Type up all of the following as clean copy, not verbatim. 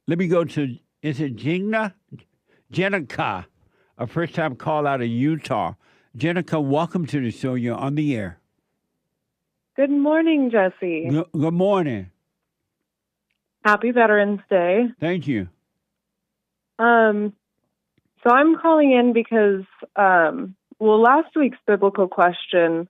Let me go to, is it Jingna? Jenica, a first time call out of Utah. Jenica, welcome to the show. You're on the air. Good morning, Jesse. Good morning. Happy Veterans Day. Thank you. So I'm calling in because, last week's biblical question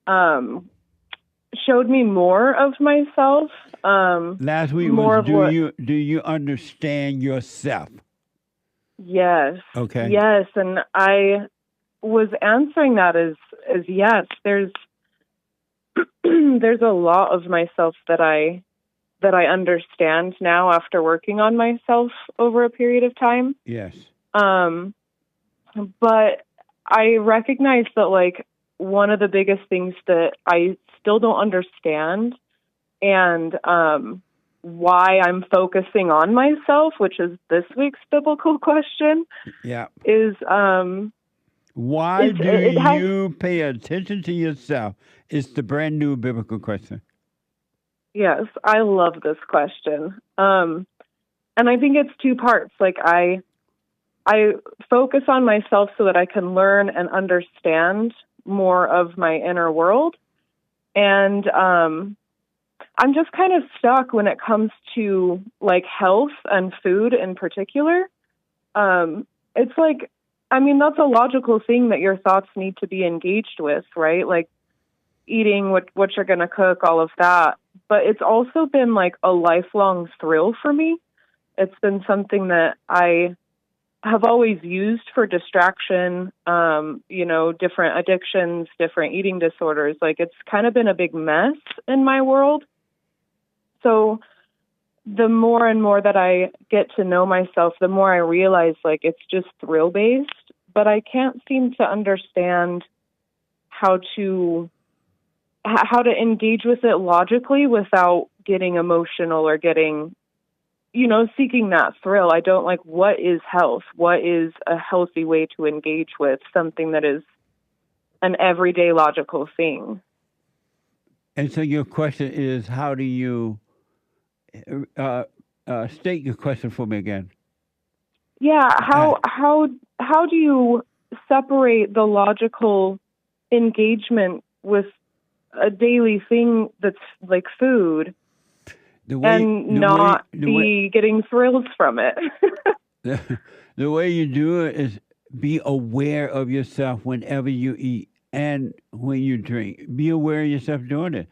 showed me more of myself. Last week more was of what? Do you understand yourself? Yes. Okay. Yes, and I was answering that as yes. There's there's a lot of myself that I understand now after working on myself over a period of time. Yes. But I recognize that, like, one of the biggest things that I still don't understand and why I'm focusing on myself, which is this week's biblical question, Yeah. is why do you pay attention to yourself? It's the brand new biblical question. Yes, I love this question. And I think it's two parts. Like, I focus on myself so that I can learn and understand more of my inner world. And I'm just kind of stuck when it comes to, like, health and food in particular. It's like, I mean, that's a logical thing that your thoughts need to be engaged with, right? Like, eating what you're going to cook, all of that. But it's also been, like, a lifelong thrill for me. It's been something that I have always used for distraction, different addictions, different eating disorders. Like, it's kind of been a big mess in my world. So the more and more that I get to know myself, the more I realize, like, it's just thrill-based, but I can't seem to understand how to engage with it logically without getting emotional or getting, seeking that thrill. I don't like, what is health? What is a healthy way to engage with something that is an everyday logical thing? And so your question is, how do you state your question for me again? Yeah, how do you separate the logical engagement with a daily thing that's like food not getting thrills from it? The way you do it is be aware of yourself whenever you eat and when you drink. Be aware of yourself doing it.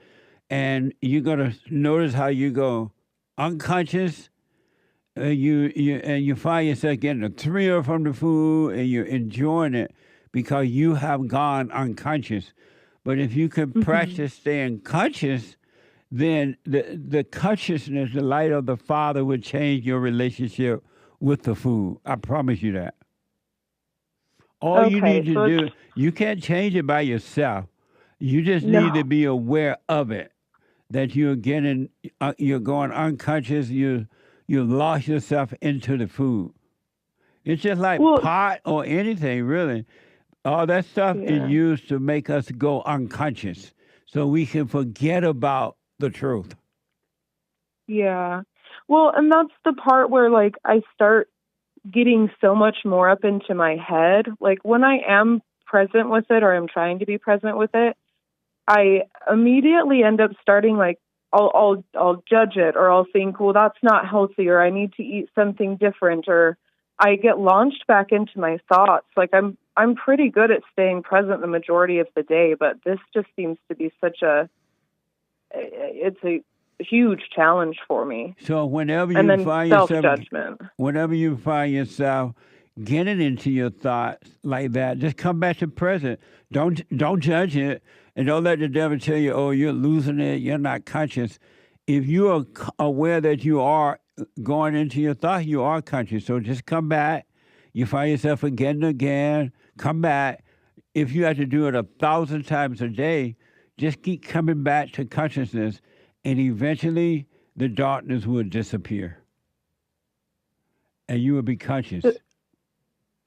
And you're going to notice how you go unconscious. You find yourself getting a thrill from the food and you're enjoying it because you have gone unconscious. But if you can practice staying conscious, then the consciousness, the light of the Father would change your relationship with the food. I promise you that. All you need to do, you can't change it by yourself. You just need to be aware of it. That you're going unconscious. You lost yourself into the food. It's just like pot or anything, really. All that stuff is used to make us go unconscious, so we can forget about the truth. Yeah. Well, and that's the part where, like, I start getting so much more up into my head. Like, when I am present with it, or I'm trying to be present with it, I immediately end up starting, like, I'll judge it, or I'll think, well, that's not healthy, or I need to eat something different, or I get launched back into my thoughts. Like, I'm pretty good at staying present the majority of the day, but this just seems to be it's a huge challenge for me. So whenever you find self-judgment. Whenever you find yourself getting into your thoughts like that, just come back to present. Don't judge it, and don't let the devil tell you, "Oh, you're losing it. You're not conscious." If you are aware that you are going into your thought, you are conscious. So just come back. You find yourself again, come back. If you have to do it 1,000 times a day, just keep coming back to consciousness, and eventually the darkness will disappear. And you will be conscious.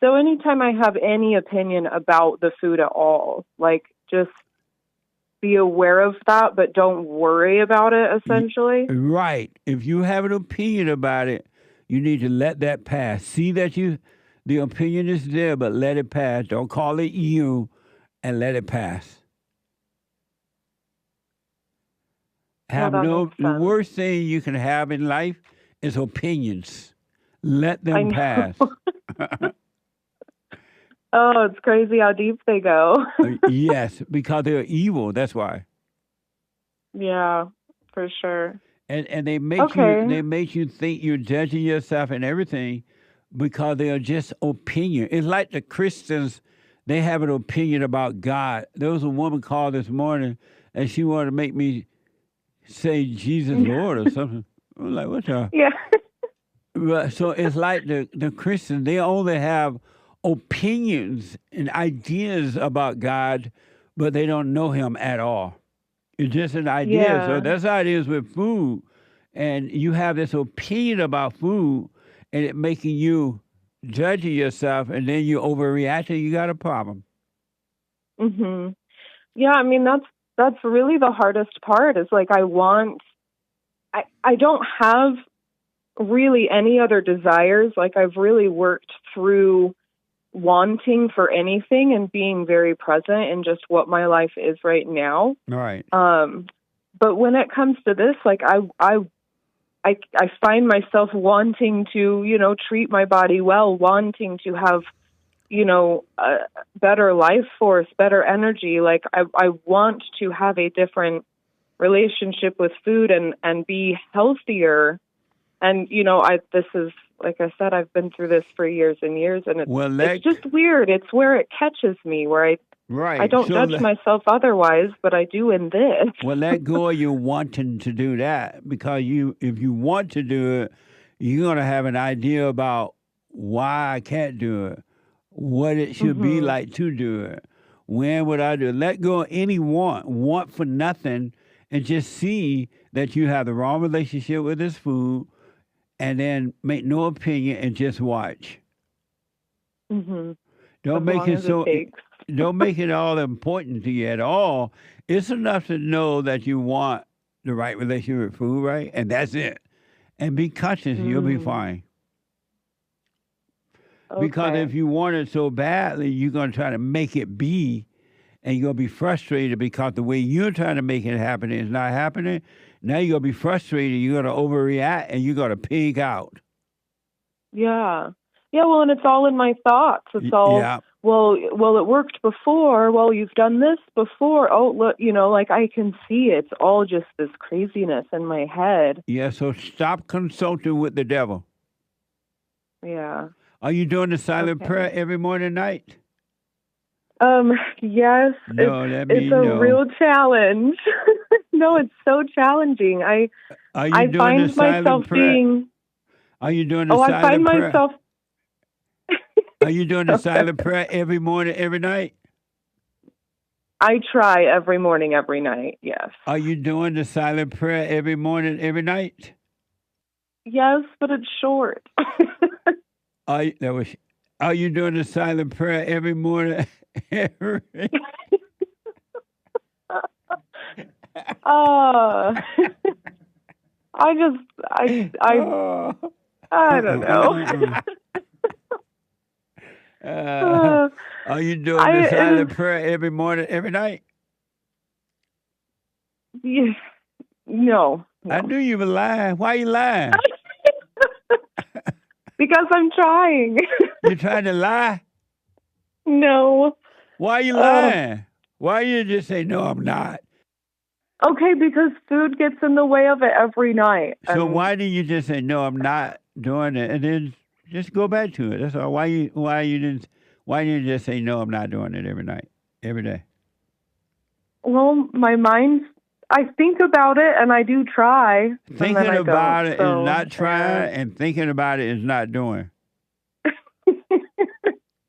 So anytime I have any opinion about the food at all, like, just be aware of that, but don't worry about it, essentially. Right. If you have an opinion about it, You need to let that pass. See that the opinion is there, but let it pass. Don't call it you, and let it pass. Yeah, Have that no. makes The sense. worst thing you can have in life is opinions. Let I them pass. know. Oh, it's crazy how deep they go. Yes, because they're evil. That's why. Yeah, for sure. And Okay. they make you think you're judging yourself and everything because they are just opinion. It's like the Christians, they have an opinion about God. There was a woman called this morning and she wanted to make me say Jesus Lord or something. I'm like, what the? Yeah. So it's like the Christians, they only have opinions and ideas about God, but they don't know him at all. It's just an idea. So Yeah. that's how it is with food. And you have this opinion about food and it making you judging yourself and then you overreact and you got a problem. Mhm. Yeah, I mean that's really the hardest part is like I don't have really any other desires. Like I've really worked through wanting for anything and being very present in just what my life is right now. All right. Um but when it comes to this, like I find myself wanting to, treat my body well, wanting to have, a better life force, better energy. Like I want to have a different relationship with food and be healthier. And, this is, like I said, I've been through this for years and years, and Well, it's just weird. It's where it catches me, where I right. don't judge myself otherwise, but I do in this. Well, let go of you wanting to do that because if you want to do it, you're gonna have an idea about why I can't do it, what it should be Mhm. like to do it, when would I do it. Let go of any want for nothing, and just see that you have the wrong relationship with this food, and then make no opinion and just watch. Mhm. Don't As make long it as it so. takes. Don't make it all important to you at all. It's enough to know that you want the right relationship with food, right? And that's it. And be conscious, you'll be Mm. fine. Because Okay. if you want it so badly, you're going to try to make it be, and you're going to be frustrated because the way you're trying to make it happen is not happening. Now you're going to be frustrated. You're going to overreact, and you're going to pig out. Yeah. Yeah, well, and it's all in my thoughts. It's all, Yeah. well, it worked before. Well, you've done this before. Oh, look, like I can see it's all just this craziness in my head. Yeah, so stop consulting with the devil. Yeah. Are you doing the silent Okay. prayer every morning and night? Yes, it's No, that it's means a no. real challenge. No, it's so challenging. I Are you I doing the find myself silent prayer? being Are you doing the oh, I find silent prayer? myself Are you doing the silent prayer every morning, every night? I try every morning, every night. Yes. Are you doing the silent prayer every morning, every night? Yes, but it's short. That was. Are you doing the silent prayer every morning? Every, Uh, I just, oh. I don't know. Uh, uh, are you doing I the it is silent prayer every morning, every night? yeah, no, I no, knew you were lying. Why you lying? because I'm trying. You trying to lie? No. Why you Uh, lying? Why you just say no? I'm not. okay, because food gets in the way of it every night, So and why didn't you just say no? I'm not doing it, and then just go back to it? That's all. Why didn't you just say no? I'm not doing it every night, every day. well, my mind. I think about it, and I do try, and then Thinking I don't. about it is So, not yeah, trying, and thinking about it is not doing.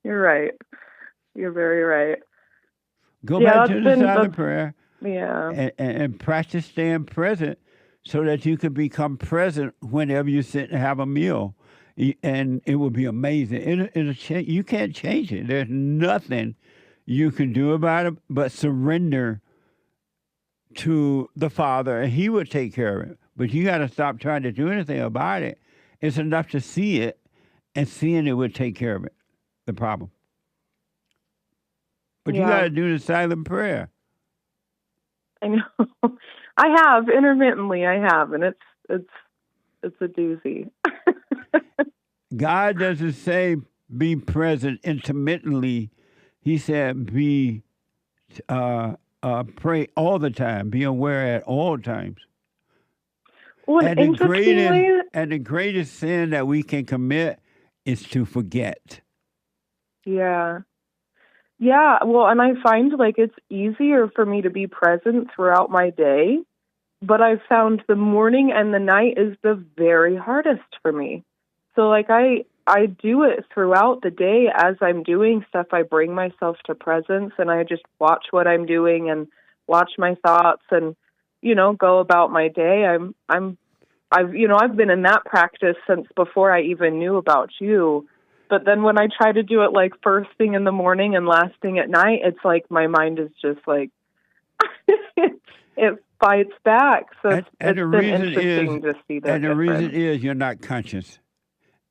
you're right. You're very right. Go back Yeah, to the silent prayer yeah. and practice staying present so that you can become present whenever you sit and have a meal. And it will be amazing. It'll change. You can't change it. There's nothing you can do about it but surrender to the Father, and He will take care of it. But you got to stop trying to do anything about it It's enough to see it, and seeing it will take care of it, the problem. But you got Yeah, to do the silent prayer. I know. I have intermittently. I have, and it's a doozy. God doesn't say be present intermittently. He said be pray all the time, be aware at all times. Well, And interestingly, the greatest sin that we can commit is to forget. yeah. Yeah, well, and I find like it's easier for me to be present throughout my day, but I've found the morning and the night is the very hardest for me. So like I do it throughout the day as I'm doing stuff. I bring myself to presence and I just watch what I'm doing and watch my thoughts and go about my day. I've been in that practice since before I even knew about you. But then when I try to do it like first thing in the morning and last thing at night, it's like my mind is just like it fights back. So And it's the been reason is, interesting to see that and the reason difference. is you're not conscious.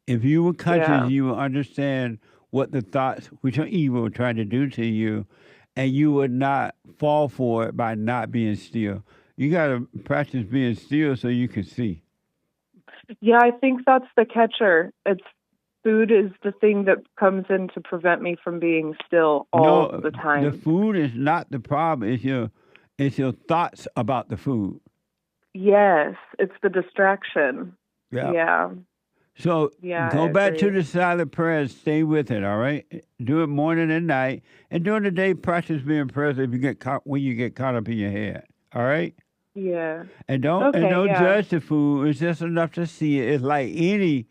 If you were conscious, Yeah. you would understand what the thoughts, which are evil, trying to do to you, and you would not fall for it by not being still. You got to practice being still so you can see. Yeah, I think that's the catcher. It's food is the thing that comes in to prevent me from being still all No, the the time. food is not the problem. It's your thoughts about the food. Yes, it's the distraction. Yeah. Yeah. So Yeah, I go back to agree. the silent prayers. Stay with it. All right. Do it morning and night, and during the day, practice being present. If you get caught when you get caught up in your head. All right. Yeah. And Okay, don't yeah. judge the food. It's just enough to see it. It's like any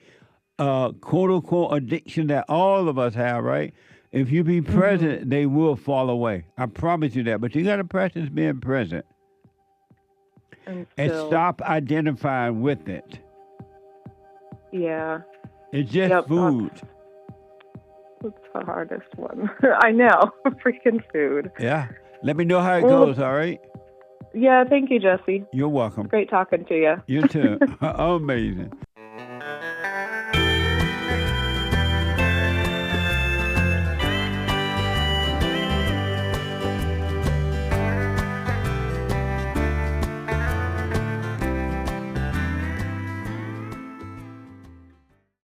quote unquote addiction that all of us have, right? If you be Mhm. present, they will fall away. I promise you that. But you got to practice being present And and still. stop identifying with it. Yeah. It's just Yep, food. that's the hardest one. I know. Freaking food. Yeah. Let me know how it Well, goes. All right. yeah, thank you, Jesse. You're It's welcome. great talking to you. You too. Amazing.